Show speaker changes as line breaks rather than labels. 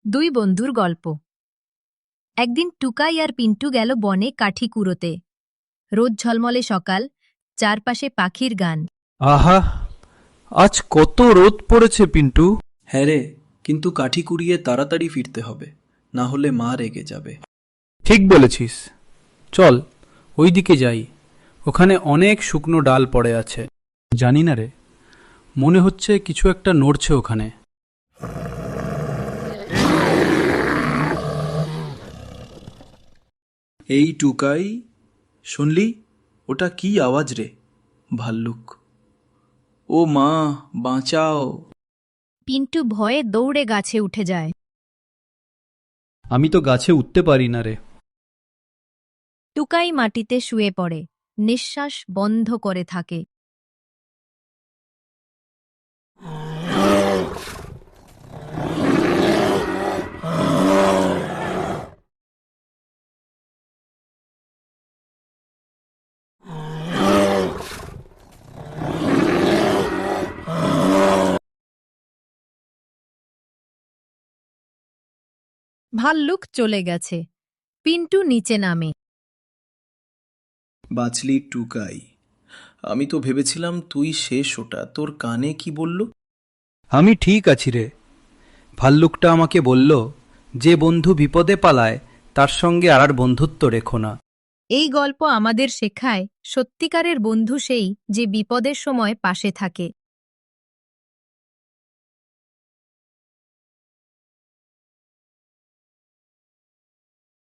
দুই বন্ধুর গল্প। একদিন টুকাই আর পিন্টু গেল বনে কাঠি কুড়োতে। রোদ ঝলমলে সকাল, চারপাশে পাখির গান।
আহা, আজ কত রোদ পড়েছে পিন্টু।
হ্যাঁ রে, কিন্তু কাঠি কুড়িয়ে তাড়াতাড়ি ফিরতে হবে, না হলে মা রেগে যাবে।
ঠিক বলেছিস, চল ওইদিকে যাই। ওখানে অনেক শুকনো ডাল পড়ে আছে। জানি না রে, মনে হচ্ছে কিছু একটা নড়ছে ওখানে।
এই টুকাই, শুনলি? ওটা কি আওয়াজ রে? ভাল্লুক। ও মা, বাঁচাও!
পিন্টু ভয়ে দৌড়ে গাছে উঠে যায়।
আমি তো গাছে উঠতে পারি না রে।
টুকাই মাটিতে শুয়ে পড়ে, নিঃশ্বাস বন্ধ করে থাকে। ভাল্লুক চলে গেছে। পিন্টু নিচে নামে।
বাঁচলি টুকাই। আমি তো ভেবেছিলাম তুই শেষ। ওটা তোর কানে কি বলল?
আমি ঠিক আছি রে। ভাল্লুকটা আমাকে বলল, যে বন্ধু বিপদে পালায় তার সঙ্গে আর বন্ধুত্ব রেখো না।
এই গল্প আমাদের শেখায়, সত্যিকারের বন্ধু সেই যে বিপদের সময় পাশে থাকে।